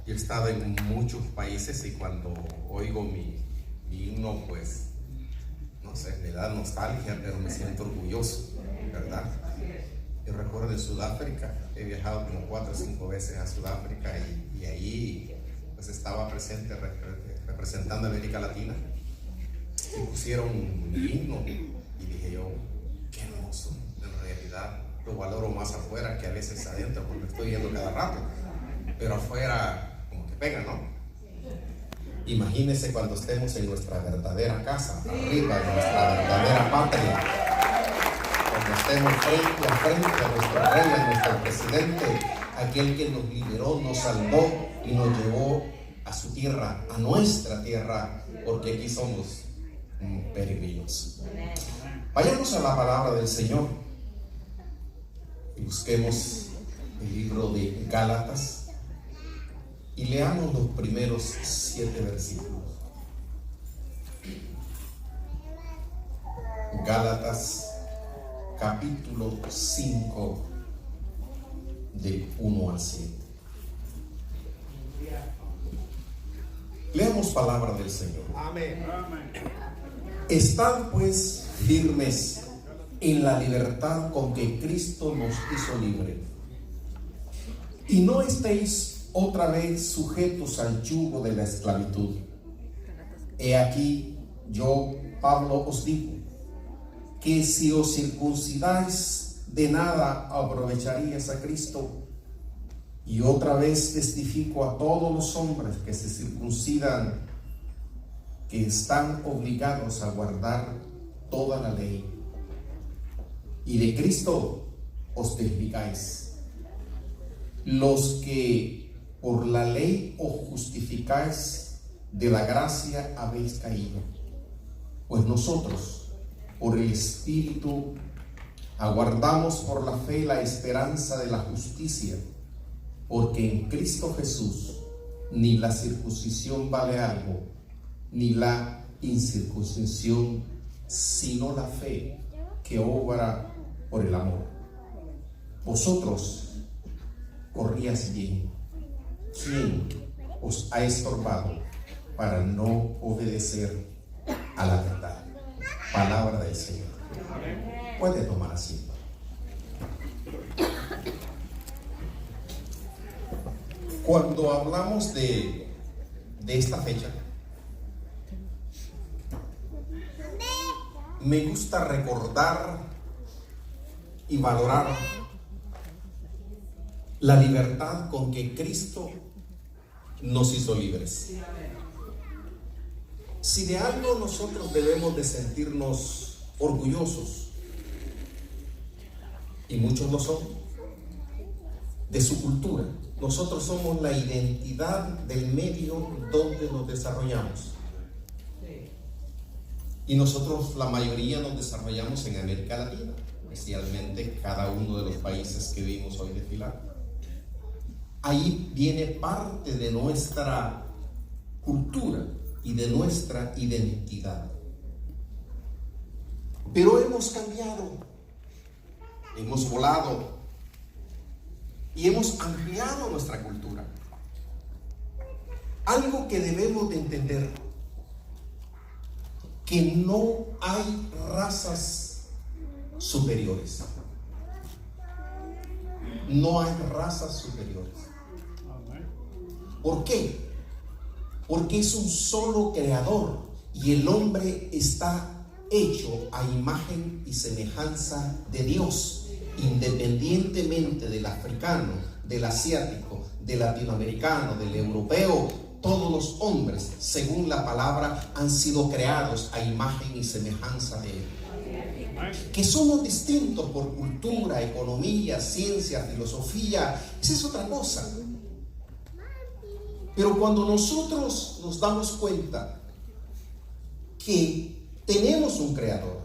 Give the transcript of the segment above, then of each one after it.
Yo he estado en muchos países y cuando oigo mi himno, pues, no sé, me da nostalgia, pero me siento orgulloso, ¿verdad? Yo recuerdo en Sudáfrica, he viajado como 4 o 5 veces a Sudáfrica y ahí pues estaba presente representando a América Latina y pusieron mi himno y dije yo, qué hermoso. En realidad lo valoro más afuera que a veces adentro porque estoy yendo cada rato, pero afuera como que pega, ¿no? Imagínense cuando estemos en nuestra verdadera casa, arriba de nuestra verdadera patria, cuando estemos frente a frente a nuestro rey, a nuestro presidente, aquel que nos liberó, nos salvó y nos llevó a su tierra, a nuestra tierra, porque aquí somos peregrinos. Vayamos a la palabra del Señor y busquemos el libro de Gálatas y leamos los primeros 7 versículos. Gálatas capítulo 5 de 1 al 7. Leamos palabra del Señor. Amén. Estad pues firmes en la libertad con que Cristo nos hizo libres, y no estéis otra vez sujetos al yugo de la esclavitud. He aquí, yo, Pablo, os digo que si os circuncidáis, de nada aprovecharíais a Cristo. Y otra vez testifico a todos los hombres que se circuncidan, que están obligados a guardar toda la ley. Y de Cristo os testificáis. Los que por la ley os justificáis, de la gracia habéis caído. Pues nosotros, por el Espíritu, aguardamos por la fe la esperanza de la justicia, porque en Cristo Jesús ni la circuncisión vale algo, ni la incircuncisión, sino la fe que obra por el amor. Vosotros corríais bien. ¿Quién os ha estorbado para no obedecer a la verdad? Palabra del Señor. Puede tomar asiento. Cuando hablamos de esta fecha, me gusta recordar y valorar la libertad con que Cristo nos hizo libres. Si de algo nosotros debemos de sentirnos orgullosos, y muchos lo son, de su cultura. Nosotros somos la identidad del medio donde nos desarrollamos. Y nosotros, la mayoría, nos desarrollamos en América Latina, especialmente cada uno de los países que vimos hoy desfilar. Ahí viene parte de nuestra cultura y de nuestra identidad. Pero hemos cambiado, hemos volado y hemos ampliado nuestra cultura. Algo que debemos de entender, que no hay razas superiores. No hay razas superiores. ¿Por qué? Porque es un solo creador y el hombre está hecho a imagen y semejanza de Dios, independientemente del africano, del asiático, del latinoamericano, del europeo. Todos los hombres, según la palabra, han sido creados a imagen y semejanza de Él. Que somos distintos por cultura, economía, ciencia, filosofía, esa es otra cosa. Pero cuando nosotros nos damos cuenta que tenemos un creador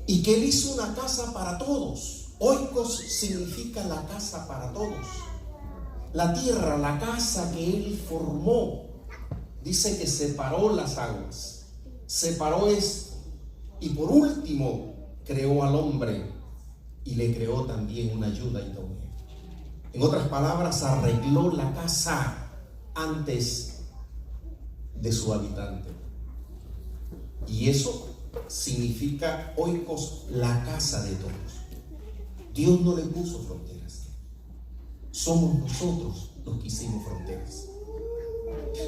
y que Él hizo una casa para todos, oikos significa la casa para todos. La tierra, la casa que Él formó, dice que separó las aguas, separó esto, y por último creó al hombre y le creó también una ayuda idónea. En otras palabras, arregló la casa antes de su habitante. Y eso significa oikos, la casa de todos. Dios no le puso fronteras. Somos nosotros los que hicimos fronteras.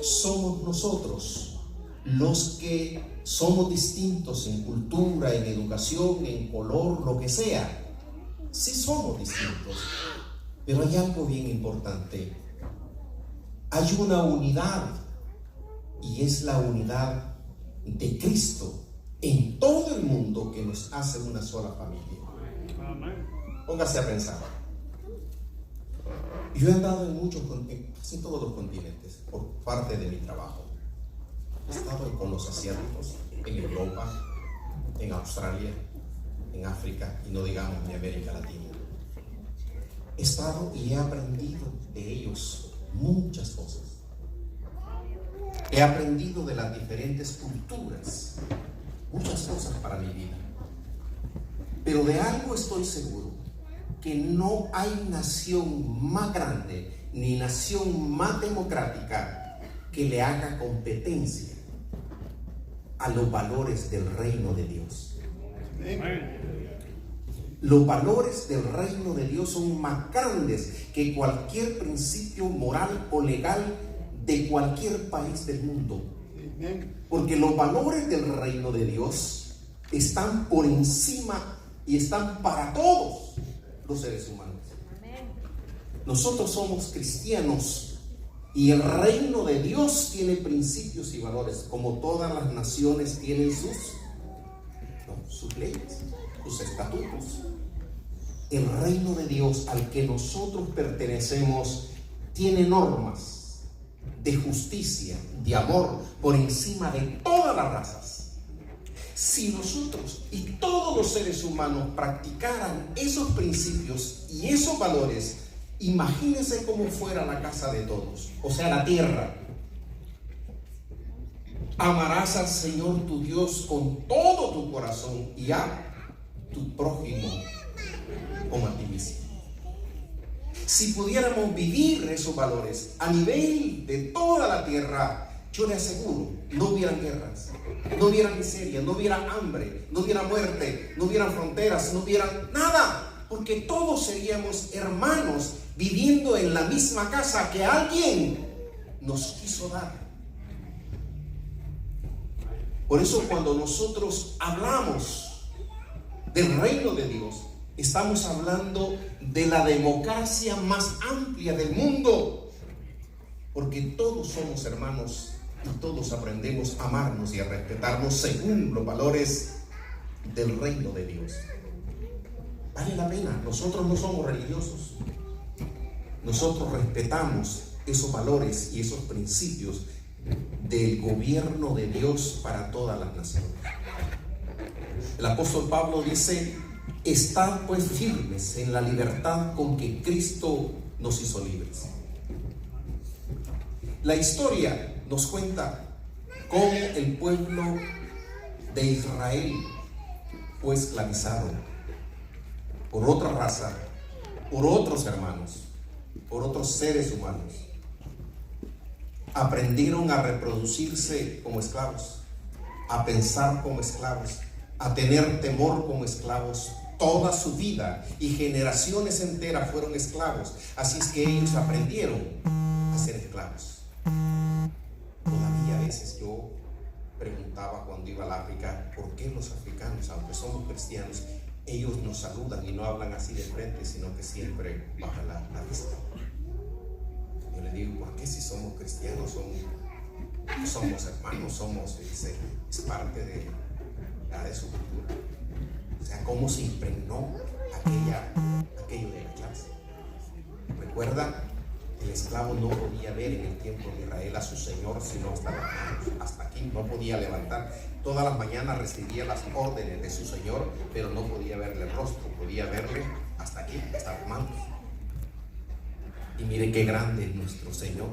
Somos nosotros los que somos distintos en cultura, en educación, en color, lo que sea. Sí somos distintos, pero hay algo bien importante. Hay una unidad, y es la unidad de Cristo en todo el mundo, que nos hace una sola familia. Póngase a pensar. Yo he andado en casi todos los continentes por parte de mi trabajo. He estado con los asiáticos, en Europa, en Australia, en África, y no digamos en América Latina. He estado y he aprendido de ellos muchas cosas. He aprendido de las diferentes culturas muchas cosas para mi vida. Pero de algo estoy seguro, que no hay nación más grande ni nación más democrática que le haga competencia a los valores del reino de Dios. Los valores del reino de Dios son más grandes que cualquier principio moral o legal de cualquier país del mundo. Porque los valores del reino de Dios están por encima y están para todos los seres humanos. Nosotros somos cristianos y el reino de Dios tiene principios y valores, como todas las naciones tienen sus leyes, sus estatutos. El reino de Dios al que nosotros pertenecemos tiene normas de justicia, de amor, por encima de todas las razas. Si nosotros y todos los seres humanos practicaran esos principios y esos valores, imagínense cómo fuera la casa de todos, o sea, la tierra. Amarás al Señor tu Dios con todo tu corazón y a tu prójimo como a ti mismo. Si pudiéramos vivir esos valores a nivel de toda la tierra, yo le aseguro, no hubieran guerras, no hubiera miseria, no hubiera hambre, no hubiera muerte, no hubieran fronteras, no hubiera nada, porque todos seríamos hermanos viviendo en la misma casa que alguien nos quiso dar. Por eso cuando nosotros hablamos del reino de Dios, estamos hablando de la democracia más amplia del mundo, porque todos somos hermanos y todos aprendemos a amarnos y a respetarnos según los valores del reino de Dios. Vale la pena. Nosotros no somos religiosos, nosotros respetamos esos valores y esos principios del gobierno de Dios para todas las naciones. El apóstol Pablo dice: estad pues firmes en la libertad con que Cristo nos hizo libres. La historia nos cuenta cómo el pueblo de Israel fue esclavizado por otra raza, por otros hermanos, por otros seres humanos. Aprendieron a reproducirse como esclavos, a pensar como esclavos, a tener temor como esclavos. Toda su vida y generaciones enteras fueron esclavos. Así es que ellos aprendieron a ser esclavos. Todavía a veces yo preguntaba cuando iba al África, ¿por qué los africanos, aunque somos cristianos, ellos nos saludan y no hablan así de frente, sino que siempre bajan la vista? Yo le digo, ¿por qué si somos cristianos, somos hermanos, es parte de su cultura? O sea, cómo se impregnó aquello de la clase. Recuerda, el esclavo no podía ver en el tiempo de Israel a su señor sino hasta las manos, hasta aquí, no podía levantar. Todas las mañanas recibía las órdenes de su señor, pero no podía verle el rostro, podía verle hasta aquí, hasta las manos. Y mire qué grande es nuestro Señor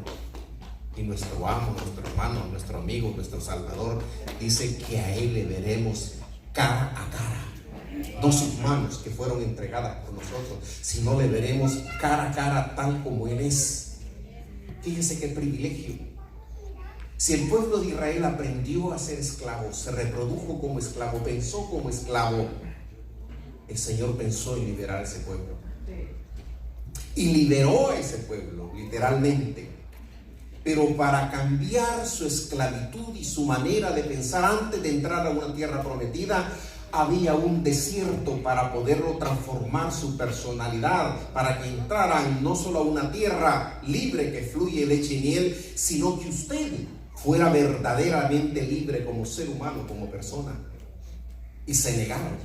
y nuestro amo, nuestro hermano, nuestro amigo, nuestro Salvador. Dice que a Él le veremos cara a cara. no sus manos que fueron entregadas por nosotros, sino le veremos cara a cara tal como Él es. Fíjese qué privilegio. Si el pueblo de Israel aprendió a ser esclavo, se reprodujo como esclavo, pensó como esclavo, el Señor pensó en liberar a ese pueblo. Y liberó a ese pueblo, literalmente. Pero para cambiar su esclavitud y su manera de pensar antes de entrar a una tierra prometida, había un desierto para poderlo transformar su personalidad, para que entraran no solo a una tierra libre que fluye leche y miel, sino que usted fuera verdaderamente libre como ser humano, como persona. Y se negaron.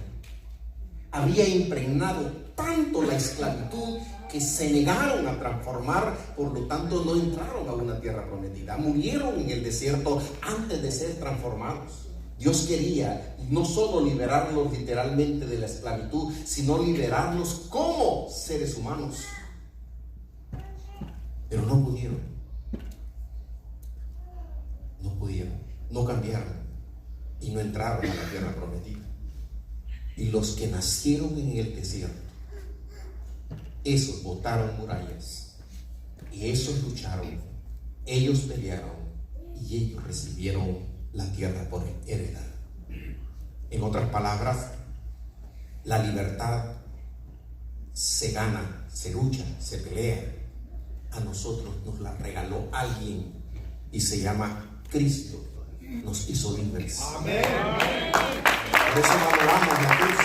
Había impregnado tanto la esclavitud que se negaron a transformar, por lo tanto no entraron a una tierra prometida, murieron en el desierto antes de ser transformados. Dios quería no solo liberarlos literalmente de la esclavitud, sino liberarlos como seres humanos. Pero no pudieron. No cambiaron y no entraron a la tierra prometida. Y los que nacieron en el desierto, esos botaron murallas y esos lucharon, ellos pelearon y ellos recibieron la tierra por heredad. En otras palabras, la libertad se gana, se lucha, se pelea. A nosotros nos la regaló alguien y se llama Cristo. Nos hizo libres. Amén. Por eso valoramos la cruz.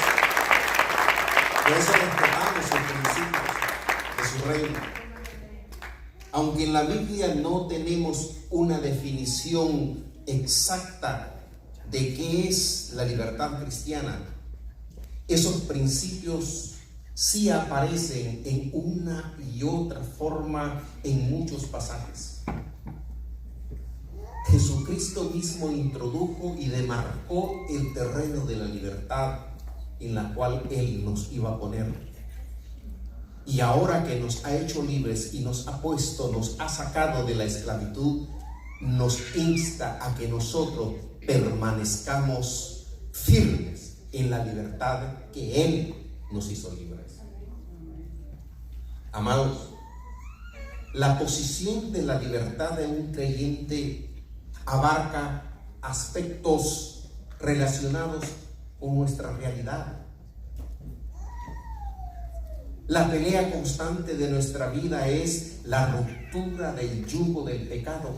Por eso respetamos el principio de su reino. Aunque en la Biblia no tenemos una definición exacta de qué es la libertad cristiana, esos principios sí aparecen en una y otra forma en muchos pasajes. Jesucristo mismo introdujo y demarcó el terreno de la libertad en la cual Él nos iba a poner. Y ahora que nos ha hecho libres y nos ha puesto, nos ha sacado de la esclavitud, nos insta a que nosotros permanezcamos firmes en la libertad que Él nos hizo libres. Amados, la posición de la libertad de un creyente abarca aspectos relacionados con nuestra realidad. La pelea constante de nuestra vida es la ruptura del yugo del pecado.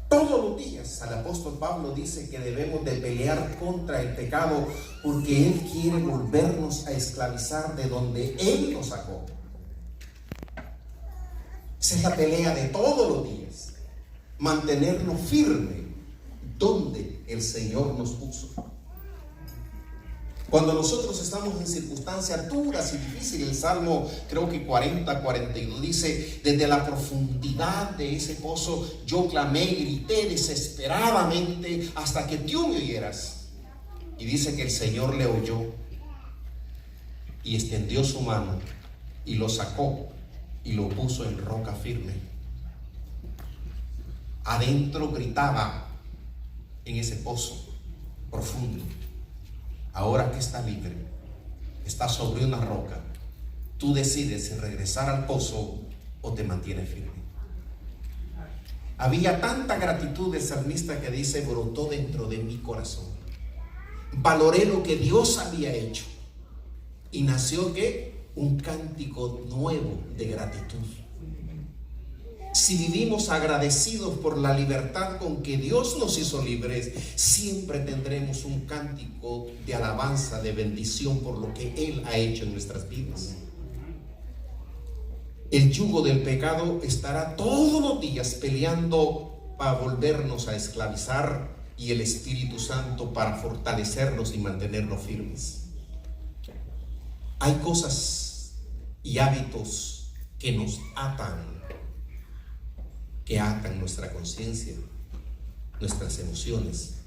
Todos los días el apóstol Pablo dice que debemos de pelear contra el pecado porque Él quiere volvernos a esclavizar de donde Él nos sacó. Esa es la pelea de todos los días. Mantenernos firmes donde el Señor nos puso. Cuando nosotros estamos en circunstancias duras y difíciles, el Salmo creo que 40-42 dice: desde la profundidad de ese pozo yo clamé y grité desesperadamente hasta que tú me oyeras. Y dice que el Señor le oyó y extendió su mano y lo sacó y lo puso en roca firme. Adentro gritaba en ese pozo profundo: ahora que está libre, está sobre una roca, tú decides si regresar al pozo o te mantienes firme. Había tanta gratitud del salmista que dice: brotó dentro de mi corazón. Valoré lo que Dios había hecho y nació ¿qué? Un cántico nuevo de gratitud. Si vivimos agradecidos por la libertad con que Dios nos hizo libres, siempre tendremos un cántico de alabanza, de bendición por lo que Él ha hecho en nuestras vidas. El yugo del pecado estará todos los días peleando para volvernos a esclavizar, y el Espíritu Santo para fortalecernos y mantenernos firmes. Hay cosas y hábitos que nos atan, que atan nuestra conciencia, nuestras emociones.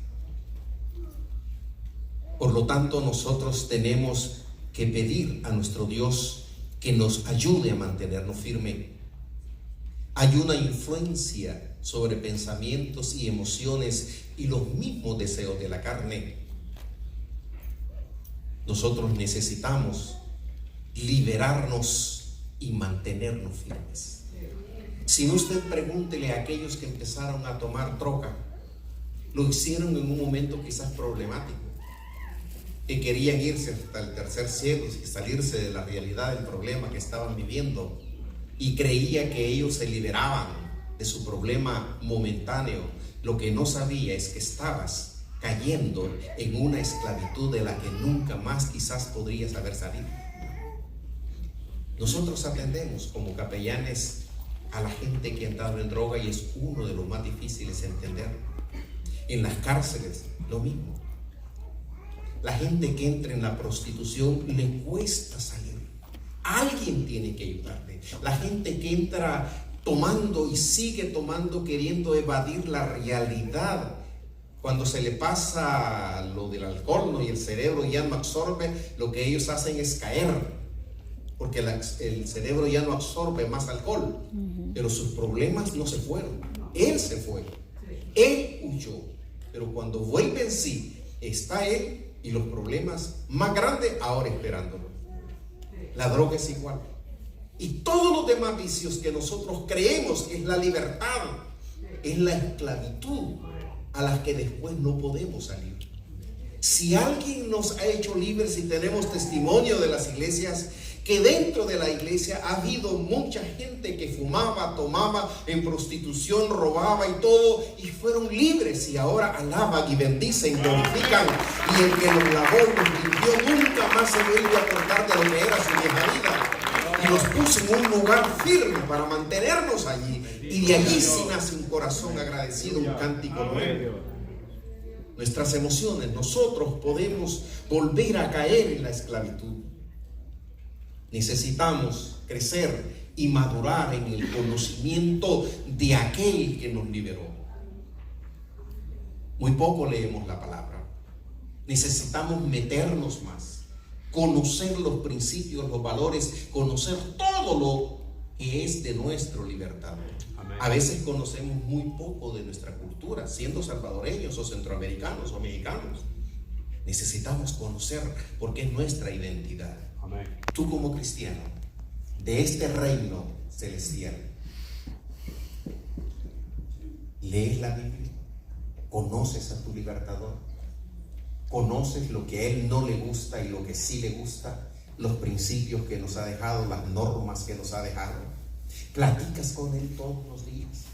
Por lo tanto, nosotros tenemos que pedir a nuestro Dios que nos ayude a mantenernos firmes. Hay una influencia sobre pensamientos y emociones y los mismos deseos de la carne. nosotros necesitamos liberarnos y mantenernos firmes. Si no, usted pregúntele a aquellos que empezaron a tomar droga. Lo hicieron en un momento quizás problemático, que querían irse hasta el tercer cielo y salirse de la realidad del problema que estaban viviendo, y creía que ellos se liberaban de su problema momentáneo. Lo que no sabía es que estabas cayendo en una esclavitud de la que nunca más quizás podrías haber salido. Nosotros atendemos como capellanes a la gente que ha entrado en droga, y es uno de los más difíciles de entender. En las cárceles, lo mismo. La gente que entra en la prostitución le cuesta salir. Alguien tiene que ayudarle. La gente que entra tomando y sigue tomando, queriendo evadir la realidad. Cuando se le pasa lo del alcohol, ¿no?, y el cerebro ya no absorbe, lo que ellos hacen es caer, porque el cerebro ya no absorbe más alcohol. Pero sus problemas no se fueron. Él se fue. Él huyó. Pero cuando vuelve en sí, está él y los problemas más grandes ahora esperándolo. La droga es igual. Y todos los demás vicios que nosotros creemos que es la libertad, es la esclavitud a las que después no podemos salir. Si alguien nos ha hecho libres, si tenemos testimonio de las iglesias, que dentro de la iglesia ha habido mucha gente que fumaba, tomaba, en prostitución, robaba y todo, y fueron libres, y ahora alaban y bendicen, glorifican, y el que los lavó, los limpió, nunca más se vuelve a acordar de lo que era su vieja vida, y los puso en un lugar firme para mantenernos allí, y de allí sí nace un corazón agradecido, un cántico nuevo. Nuestras emociones, nosotros podemos volver a caer en la esclavitud. Necesitamos crecer y madurar en el conocimiento de aquel que nos liberó. Muy poco leemos la palabra. Necesitamos meternos más, conocer los principios, los valores, conocer todo lo que es de nuestra libertad. Amén. A veces conocemos muy poco de nuestra cultura, siendo salvadoreños o centroamericanos o mexicanos. Necesitamos conocer porque es nuestra identidad. Amén. Tú como cristiano de este reino celestial, lees la Biblia, conoces a tu libertador, conoces lo que a él no le gusta y lo que sí le gusta, los principios que nos ha dejado, las normas que nos ha dejado. Platicas con él todos los días.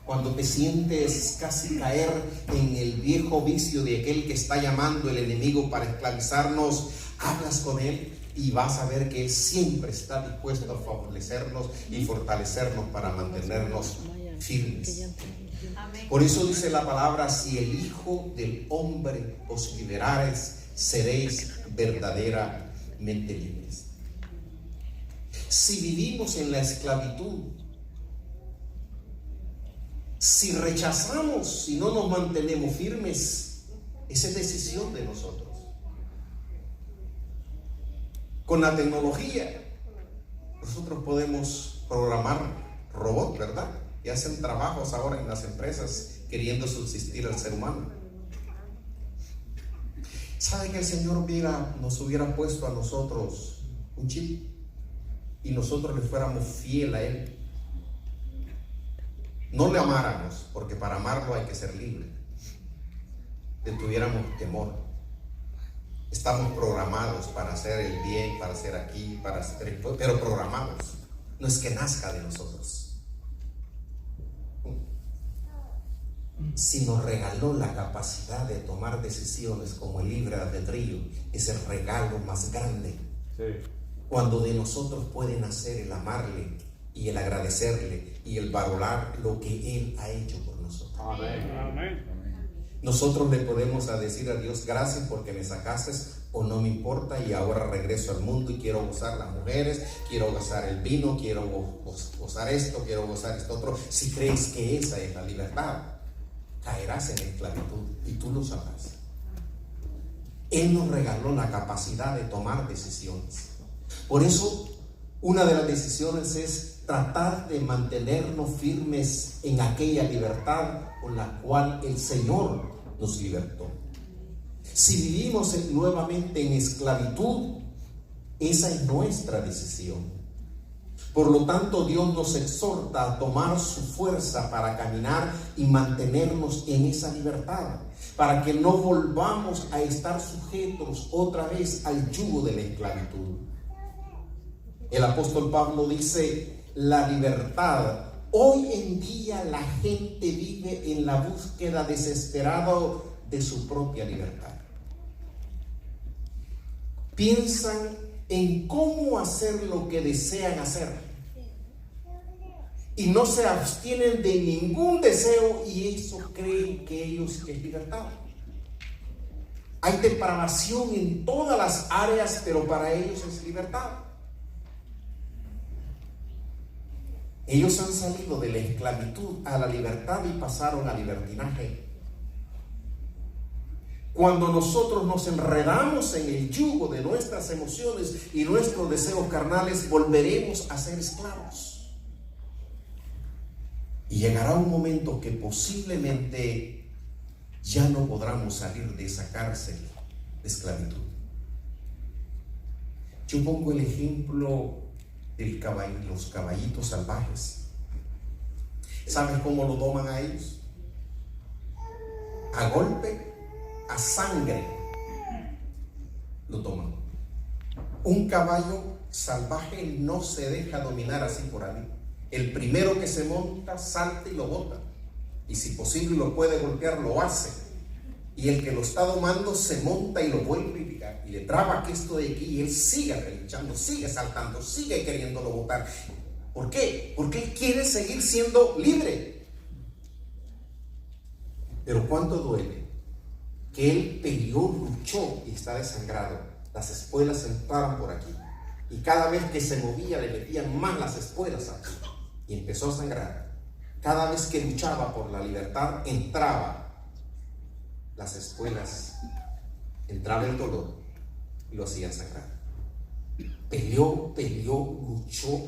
Cuando te sientes casi caer en el viejo vicio de aquel que está llamando el enemigo para esclavizarnos, hablas con él y vas a ver que él siempre está dispuesto a favorecernos y fortalecernos para mantenernos firmes. Por eso dice la palabra: si el Hijo del Hombre os liberares, seréis verdaderamente libres. Si vivimos en la esclavitud, si rechazamos, si no nos mantenemos firmes, esa es decisión de nosotros. Con la tecnología, nosotros podemos programar robots, ¿verdad? Y hacen trabajos ahora en las empresas queriendo subsistir al ser humano. ¿Sabe que el Señor nos hubiera puesto a nosotros un chip y nosotros le fuéramos fiel a Él? No le amáramos, porque para amarlo hay que ser libre. Le tuviéramos temor. Estamos programados para hacer el bien, para hacer aquí, para hacer, pero programados. No es que nazca de nosotros. Si nos regaló la capacidad de tomar decisiones como el libre albedrío, es el regalo más grande. Sí. Cuando de nosotros puede nacer el amarle y el agradecerle y el valorar lo que Él ha hecho por nosotros. Amén. Amén. Nosotros le podemos decir a Dios: gracias porque me sacaste, o no me importa, y ahora regreso al mundo y quiero gozar las mujeres, quiero gozar el vino, quiero gozar esto, quiero gozar esto otro. Si crees que esa es la libertad, caerás en esclavitud y tú lo sabrás. Él nos regaló la capacidad de tomar decisiones. Por eso, una de las decisiones es tratar de mantenernos firmes en aquella libertad con la cual el Señor nos libertó. Si vivimos nuevamente en esclavitud, esa es nuestra decisión. Por lo tanto, Dios nos exhorta a tomar su fuerza para caminar y mantenernos en esa libertad, para que no volvamos a estar sujetos otra vez al yugo de la esclavitud. El apóstol Pablo dice: la libertad. Hoy en día la gente vive en la búsqueda desesperada de su propia libertad. Piensan en cómo hacer lo que desean hacer y no se abstienen de ningún deseo, y eso creen que ellos es libertad. Hay depravación en todas las áreas, pero para ellos es libertad. Ellos han salido de la esclavitud a la libertad y pasaron al libertinaje. Cuando nosotros nos enredamos en el yugo de nuestras emociones y nuestros deseos carnales, volveremos a ser esclavos. Y llegará un momento que posiblemente ya no podremos salir de esa cárcel de esclavitud. Yo pongo el ejemplo de los caballitos salvajes. ¿Sabes cómo lo doman a ellos? A golpe, a sangre lo toman. Un caballo salvaje no se deja dominar así por ahí. El primero que se monta, salta y lo bota, y si posible lo puede golpear, lo hace. Y el que lo está domando se monta y lo vuelve y le traba que esto de aquí, y él sigue relinchando, sigue saltando, sigue queriéndolo botar. ¿Por qué? Porque él quiere seguir siendo libre. Pero ¿cuánto duele? Que él peleó, luchó y está desangrado. Las espuelas entraron por aquí, y cada vez que se movía le metían más las espuelas aquí, y empezó a sangrar. Cada vez que luchaba por la libertad, entraba las espuelas, entraba el dolor y lo hacían sangrar. Peleó, luchó,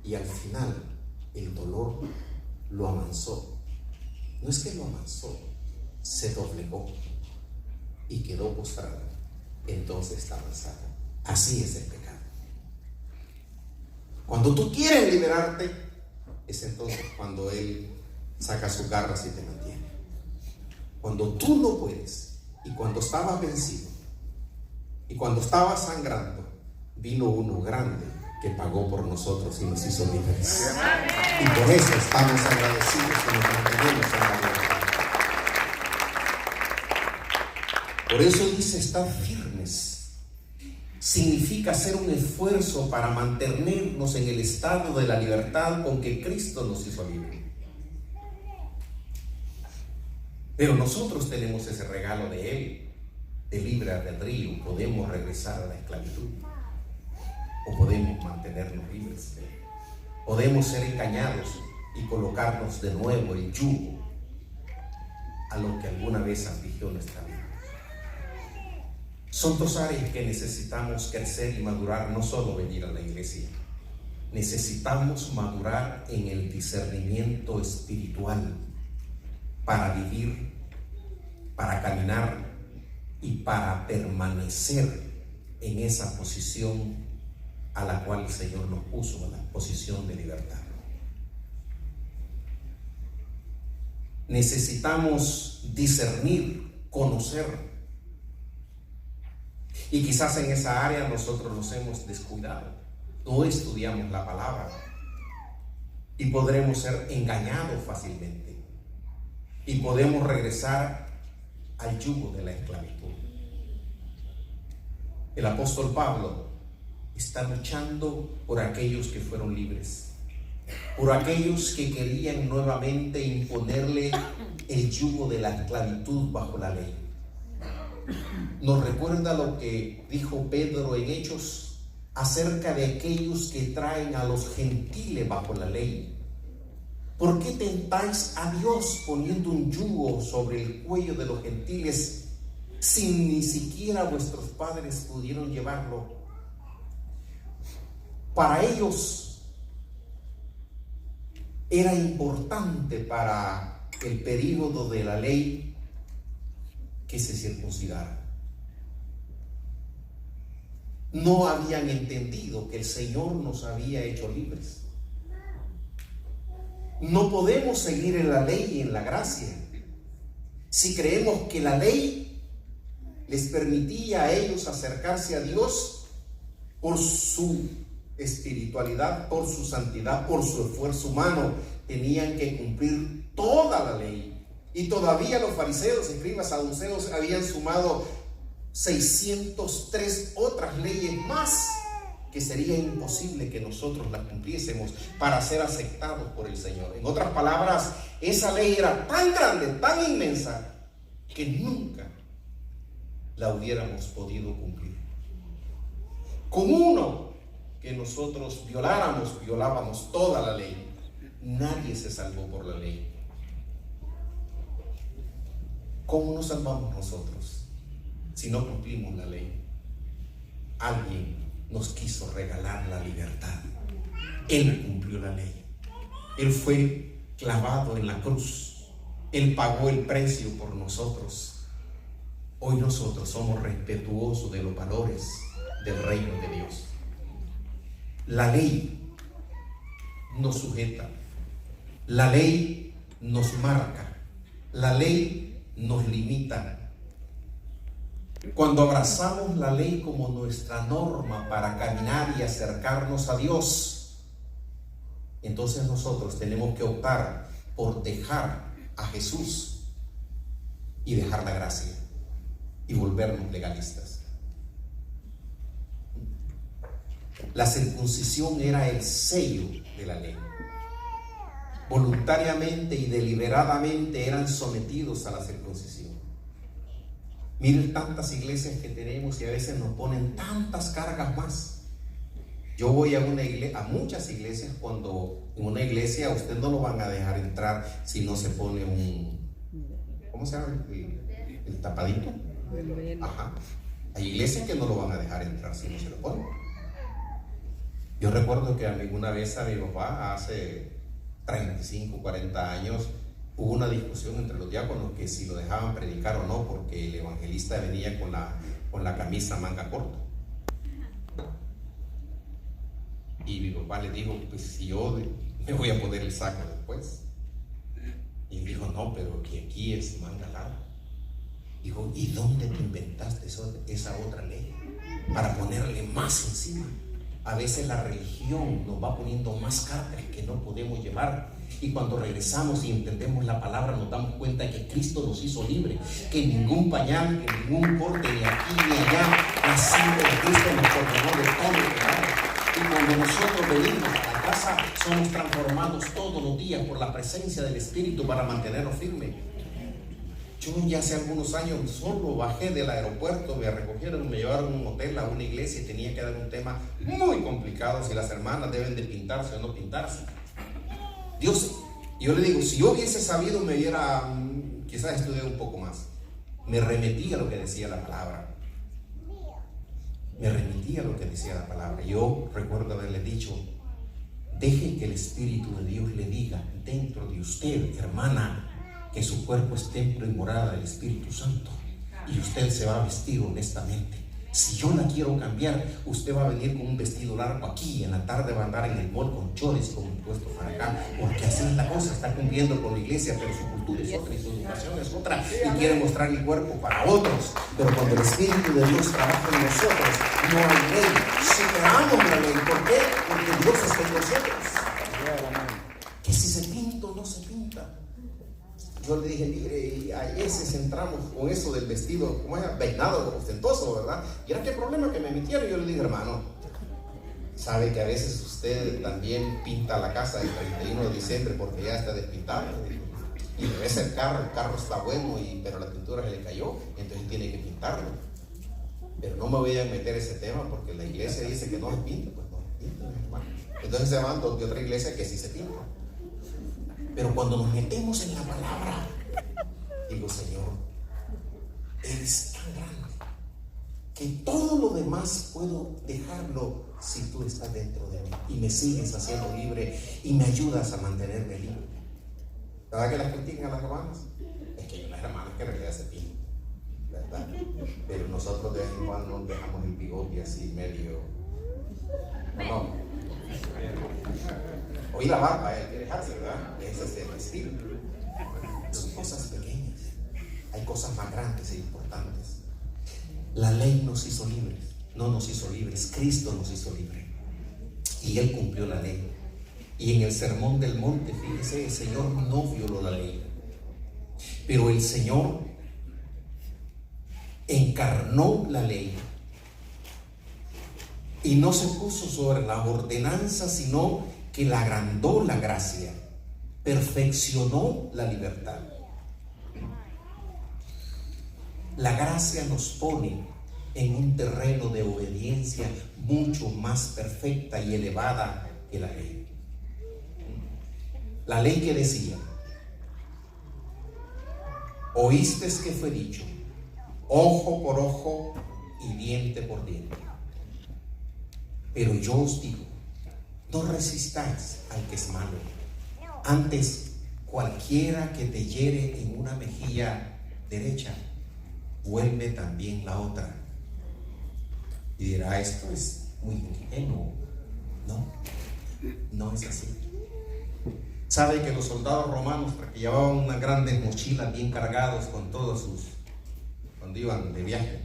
y al final el dolor lo amansó. No es que lo amansó, se doblegó y quedó postrado. Entonces está amansado. Así es el pecado. Cuando tú quieres liberarte, es entonces cuando él saca sus garras y te mantiene. Cuando tú no puedes, y cuando estabas vencido, y cuando estabas sangrando, vino uno grande que pagó por nosotros y nos hizo libres. Y por eso estamos agradecidos que nos mantenemos en la libertad. Por eso dice: estar firmes. Significa hacer un esfuerzo para mantenernos en el estado de la libertad con que Cristo nos hizo libres. Pero nosotros tenemos ese regalo de Él, de libre albedrío. Podemos regresar a la esclavitud, o podemos mantenernos libres. Podemos ser engañados y colocarnos de nuevo el yugo a lo que alguna vez afligió nuestra vida. Son dos áreas que necesitamos crecer y madurar, no solo venir a la iglesia. Necesitamos madurar en el discernimiento espiritual para vivir, para caminar y para permanecer en esa posición a la cual el Señor nos puso, en la posición de libertad. Necesitamos discernir, conocer. Y quizás en esa área nosotros nos hemos descuidado, no estudiamos la palabra y podremos ser engañados fácilmente y podemos regresar al yugo de la esclavitud. El apóstol Pablo está luchando por aquellos que fueron libres, por aquellos que querían nuevamente imponerle el yugo de la esclavitud bajo la ley. Nos recuerda lo que dijo Pedro en Hechos acerca de aquellos que traen a los gentiles bajo la ley. ¿Por qué tentáis a Dios poniendo un yugo sobre el cuello de los gentiles, si ni siquiera vuestros padres pudieron llevarlo? Para ellos era importante, para el período de la ley, que se circuncidara. no habían entendido que el Señor nos había hecho libres. No podemos seguir en la ley y en la gracia si creemos que la ley les permitía a ellos acercarse a Dios por su espiritualidad, por su santidad, por su esfuerzo humano. Tenían que cumplir toda la ley. Y todavía los fariseos, escribas, saduceos habían sumado 603 otras leyes más que sería imposible que nosotros las cumpliésemos para ser aceptados por el Señor. En otras palabras, esa ley era tan grande, tan inmensa, que nunca la hubiéramos podido cumplir. Con uno que nosotros violábamos toda la ley. Nadie se salvó por la ley. ¿Cómo nos salvamos nosotros si no cumplimos la ley? Alguien nos quiso regalar la libertad. Él cumplió la ley. Él fue clavado en la cruz. Él pagó el precio por nosotros. Hoy nosotros somos respetuosos de los valores del reino de Dios. La ley nos sujeta. La ley nos marca. La ley nos limita. Cuando abrazamos la ley como nuestra norma para caminar y acercarnos a Dios, entonces nosotros tenemos que optar por dejar a Jesús y dejar la gracia y volvernos legalistas. La circuncisión era el sello de la ley. Voluntariamente y deliberadamente eran sometidos a la circuncisión. Miren tantas iglesias que tenemos y a veces nos ponen tantas cargas más. Yo voy a muchas iglesias, cuando en una iglesia a usted no lo van a dejar entrar si no se pone ¿cómo se llama? El tapadito. Ajá. Hay iglesias que no lo van a dejar entrar si no se lo pone. Yo recuerdo que alguna vez a mi papá hace 35, 40 años hubo una discusión entre los diáconos que si lo dejaban predicar o no, porque el evangelista venía con la camisa manga corta. Y mi papá le dijo, pues si yo me voy a poner el saco después. Y dijo, no, pero que aquí es manga larga. Dijo, ¿y dónde te inventaste esa otra ley para ponerle más encima? A veces la religión nos va poniendo más cargas que no podemos llevar. Y cuando regresamos y entendemos la palabra, nos damos cuenta que Cristo nos hizo libre, que ningún pañal, que ningún corte de aquí ni allá, la sangre de Cristo nos perdonó de todo el pecado. Y cuando nosotros venimos a la casa, somos transformados todos los días por la presencia del Espíritu para mantenernos firmes. Yo ya hace algunos años solo bajé del aeropuerto, me recogieron, me llevaron a un hotel, a una iglesia, y tenía que dar un tema muy complicado, si las hermanas deben de pintarse o no pintarse. Dios, yo le digo, si yo hubiese sabido, me hubiera quizás estudiado un poco más. Me remitía a lo que decía la palabra. Yo recuerdo haberle dicho, deje que el Espíritu de Dios le diga dentro de usted, hermana, que su cuerpo es templo y morada del Espíritu Santo, y usted se va a vestir honestamente. Si yo la quiero cambiar, usted va a venir con un vestido largo aquí, en la tarde va a andar en el mall con chores, con puesto para acá, porque así es la cosa. Está cumpliendo con la iglesia, pero su cultura es otra y su educación es otra, y quiere mostrar el cuerpo para otros. Pero cuando el Espíritu de Dios trabaja en nosotros, no hay ley, superamos la ley. ¿Por qué? Porque Dios está en nosotros. Que si se pinta o no se pinta. Yo le dije, mire, y a veces entramos con eso del vestido, como era peinado, ostentoso, ¿verdad? Y era qué problema que me metieron. Yo le dije, hermano, sabe que a veces usted también pinta la casa el 31 de diciembre porque ya está despintado. Y ves el carro está bueno, pero la pintura se le cayó, entonces tiene que pintarlo. Pero no me voy a meter ese tema porque la iglesia dice que no se pinta, pues no se pinta, hermano. Entonces se van de otra iglesia que sí se pinta. Pero cuando nos metemos en la palabra, digo, Señor, eres tan grande que todo lo demás puedo dejarlo si tú estás dentro de mí y me sigues haciendo libre y me ayudas a mantenerme libre. ¿Verdad que las critican a las hermanas? Es que hay unas hermanas que en realidad se pintan. ¿verdad? Pero nosotros de vez en cuando nos dejamos el bigote así medio, no. Oí la barba, hay que dejarse, ¿verdad? Ese es el estilo. Son cosas pequeñas. Hay cosas más grandes e importantes. La ley nos hizo libres. No nos hizo libres, Cristo nos hizo libres. Y Él cumplió la ley. Y en el Sermón del Monte, fíjese, el Señor no violó la ley. Pero el Señor encarnó la ley. Y no se puso sobre la ordenanza, sino que la agrandó la gracia. Perfeccionó la libertad. La gracia nos pone en un terreno de obediencia mucho más perfecta y elevada que la ley. La ley que decía: oíste que fue dicho, ojo por ojo y diente por diente. Pero yo os digo, no resistáis al que es malo. Antes, cualquiera que te hiere en una mejilla derecha, vuelve también la otra. Y dirá, esto es muy ingenuo. No es así. Sabe que los soldados romanos, porque llevaban unas grandes mochilas bien cargados con todos sus, cuando iban de viaje,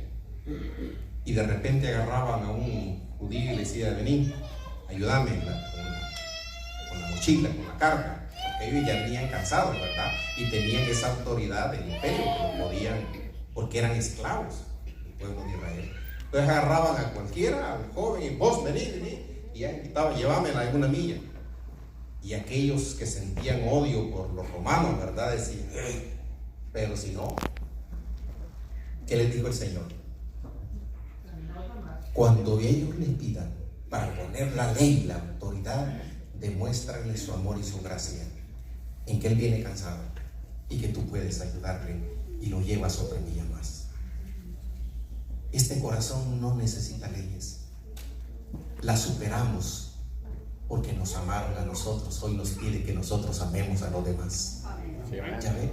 y de repente agarraban a un judío y le decían: vení, ayúdame con la mochila, con la carga, porque ellos ya venían cansados, ¿verdad? Y tenían esa autoridad del imperio, que lo podían, porque eran esclavos del pueblo de Israel. Entonces agarraban a cualquiera, al joven, y vos vení, y ya quitaba, llévamela alguna milla. Y aquellos que sentían odio por los romanos, ¿verdad? Decían, pero si no, ¿qué les dijo el Señor? Cuando ellos les pidan para poner la ley, la autoridad, demuéstrale su amor y su gracia, en que Él viene cansado y que tú puedes ayudarle y lo llevas otra milla más. Este corazón no necesita leyes, las superamos porque nos amaron a nosotros. Hoy nos pide que nosotros amemos a los demás. ¿Ya ven?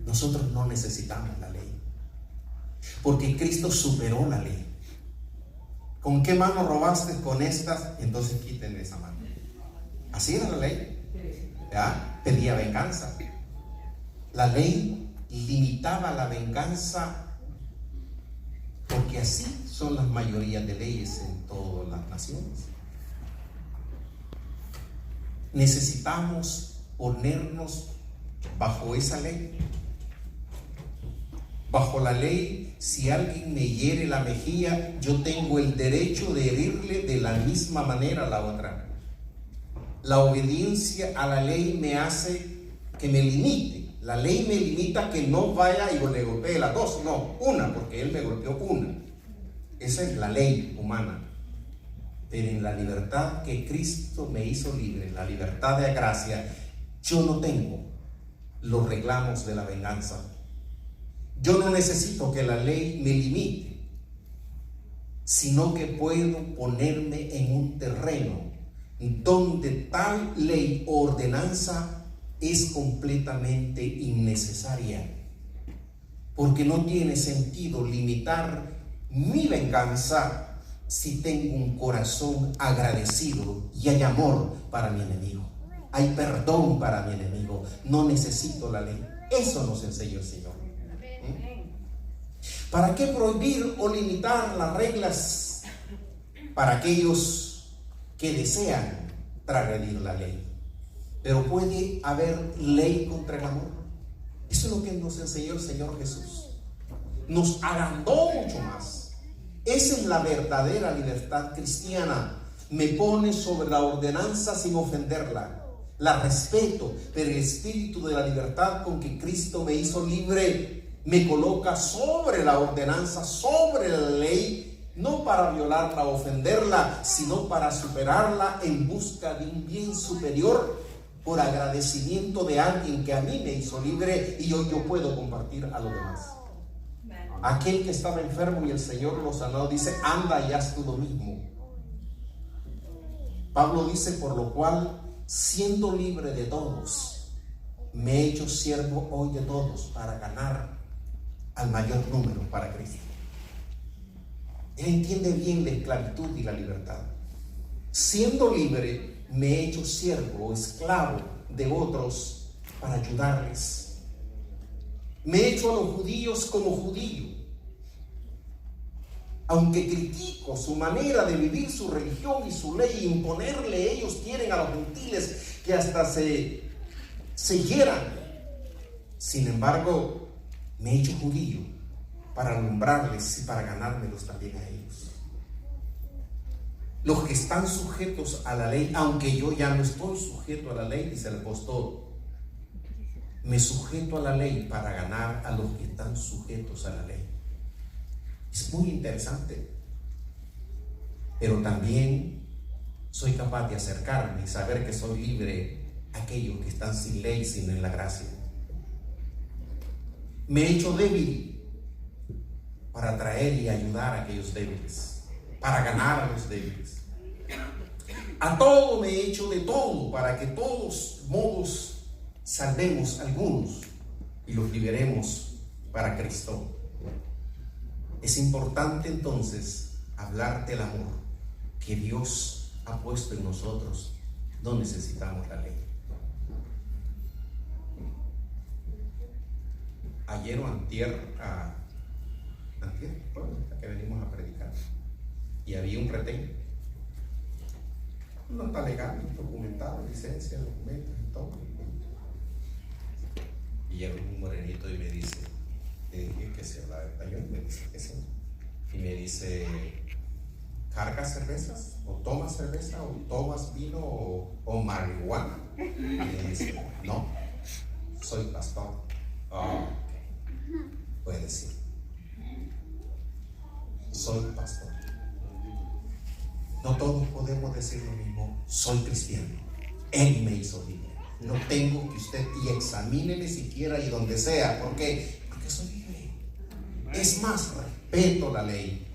Nosotros no necesitamos la ley, porque Cristo superó la ley. ¿Con qué mano robaste? Con estas, entonces quiten esa mano. Así era la ley. ¿Ya? Pedía venganza. La ley limitaba la venganza, porque así son las mayorías de leyes en todas las naciones. Necesitamos ponernos bajo esa ley. Bajo la ley, si alguien me hiere la mejilla, yo tengo el derecho de herirle de la misma manera a la otra. La obediencia a la ley me hace que me limite. La ley me limita que no vaya y le golpee las dos, no, una, porque él me golpeó una. Esa es la ley humana. Pero en la libertad que Cristo me hizo libre, la libertad de gracia, yo no tengo los reclamos de la venganza. Yo no necesito que la ley me limite, sino que puedo ponerme en un terreno donde tal ley o ordenanza es completamente innecesaria, porque no tiene sentido limitar mi venganza si tengo un corazón agradecido y hay amor para mi enemigo, hay perdón para mi enemigo. No necesito la ley. Eso nos enseñó el Señor. ¿Para qué prohibir o limitar las reglas para aquellos que desean transgredir la ley? Pero puede haber ley contra el amor. Eso es lo que nos enseñó el Señor Jesús. Nos agrandó mucho más. Esa es la verdadera libertad cristiana. Me pone sobre la ordenanza sin ofenderla. La respeto, pero el espíritu de la libertad con que Cristo me hizo libre me coloca sobre la ordenanza, sobre la ley, no para violarla o ofenderla, sino para superarla en busca de un bien superior, por agradecimiento de alguien que a mí me hizo libre y hoy yo puedo compartir a los demás. Aquel que estaba enfermo y el Señor lo sanó, dice, anda y haz tú lo mismo. Pablo dice, por lo cual, siendo libre de todos, me he hecho siervo hoy de todos para ganar al mayor número para Cristo. Él entiende bien la esclavitud y la libertad. Siendo libre, me he hecho siervo o esclavo de otros para ayudarles. Me he hecho a los judíos como judío. Aunque critico su manera de vivir su religión y su ley, imponerle, ellos quieren a los gentiles que hasta se hieran. Sin embargo, me he hecho judío para alumbrarles y para ganármelos también a ellos. Los que están sujetos a la ley, aunque yo ya no estoy sujeto a la ley, dice el apóstol, me sujeto a la ley para ganar a los que están sujetos a la ley. Es muy interesante, pero también soy capaz de acercarme y saber que soy libre a aquellos que están sin ley, sin en la gracia. Me he hecho débil para traer y ayudar a aquellos débiles, para ganar a los débiles. A todo me he hecho de todo para que todos modos salvemos a algunos y los liberemos para Cristo. Es importante entonces hablar del amor que Dios ha puesto en nosotros. No necesitamos la ley. Ayer o antier, que venimos a predicar, y había un retén. No está legal, documentado, licencia, documentos y todo. Y llega un morenito y me dice, le dije que se habla español, me dice que sí. Y me dice, ¿cargas cervezas? ¿O tomas cerveza? ¿O tomas vino? ¿O marihuana? Y me dice, no, soy pastor. Oh, okay. Puede decir, soy pastor. No todos podemos decir lo mismo, soy cristiano. Él me hizo libre. No tengo que usted y examíneme siquiera y donde sea. ¿Por qué? Porque soy libre. Es más, respeto la ley.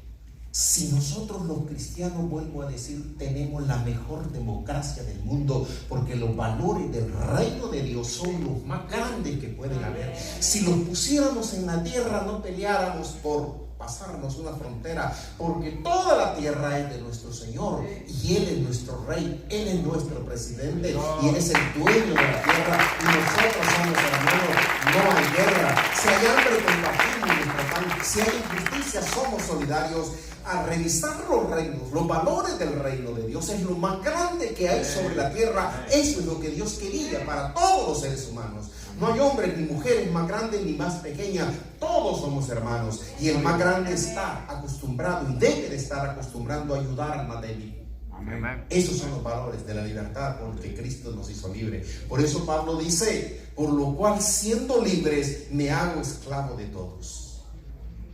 Si nosotros los cristianos, vuelvo a decir, tenemos la mejor democracia del mundo, porque los valores del reino de Dios son los más grandes que pueden haber. Si los pusiéramos en la tierra, no peleáramos por pasarnos una frontera, porque toda la tierra es de nuestro Señor y Él es nuestro Rey, Él es nuestro presidente y Él es el dueño de la tierra y nosotros somos hermanos. No hay guerra. Si hay hambre, compartimos nuestro pan. Si hay injusticia, somos solidarios. A revisar los reinos, los valores del reino de Dios es lo más grande que hay sobre la tierra. Eso es lo que Dios quería para todos los seres humanos. No hay hombres ni mujeres más grandes ni más pequeñas. Todos somos hermanos y el más grande está acostumbrado y debe de estar acostumbrando a ayudar al más débil. Amén. Esos son los valores de la libertad porque Cristo nos hizo libre. Por eso Pablo dice, por lo cual siendo libres me hago esclavo de todos.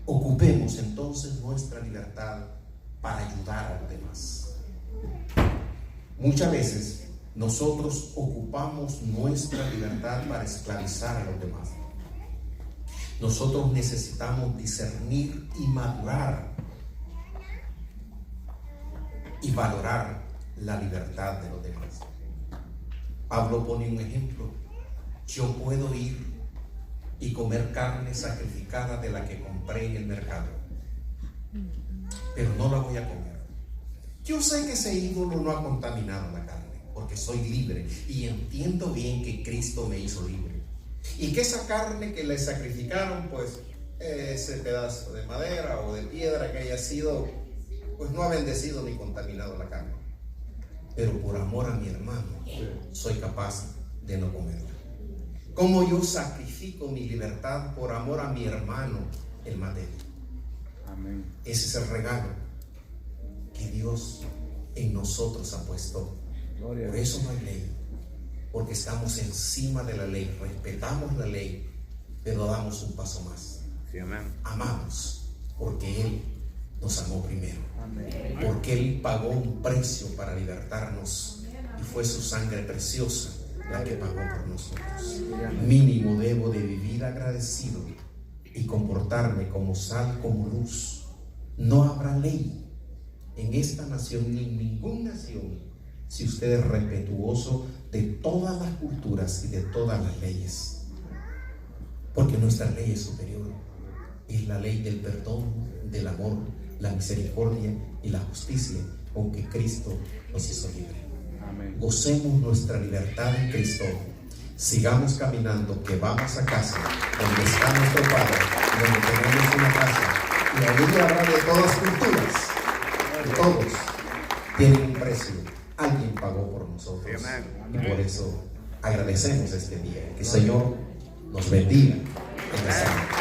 Ocupemos entonces nuestra libertad para ayudar a los demás. Muchas veces nosotros ocupamos nuestra libertad para esclavizar a los demás. Nosotros necesitamos discernir y madurar y valorar la libertad de los demás. Pablo pone un ejemplo. Yo puedo ir y comer carne sacrificada de la que compré en el mercado, pero no la voy a comer. Yo sé que ese ídolo no ha contaminado la carne, porque soy libre y entiendo bien que Cristo me hizo libre, y que esa carne que le sacrificaron, pues ese pedazo de madera o de piedra que haya sido, pues no ha bendecido ni contaminado la carne, pero por amor a mi hermano soy capaz de no comerla. Como yo sacrifico mi libertad por amor a mi hermano, el más débil. Amén. Ese es el regalo que Dios en nosotros ha puesto. Gloria. Por eso no hay ley, porque estamos encima de la ley, respetamos la ley, pero damos un paso más. Sí, amén. Amamos, porque Él nos amó primero. Amén. Porque Él pagó un precio para libertarnos y fue su sangre preciosa la que pagó por nosotros. Mínimo debo de vivir agradecido y comportarme como sal, como luz. No habrá ley en esta nación ni en ninguna nación si usted es respetuoso de todas las culturas y de todas las leyes, porque nuestra ley es superior. es la ley del perdón, del amor, la misericordia y la justicia con que Cristo nos hizo libre. Amén. Gocemos nuestra libertad en Cristo. Sigamos caminando, que vamos a casa, donde está nuestro Padre, donde tenemos una casa, y allí habrá de todas culturas, de todos tienen un precio. Alguien pagó por nosotros. Y por eso agradecemos este día. Que el Señor nos bendiga en esta noche.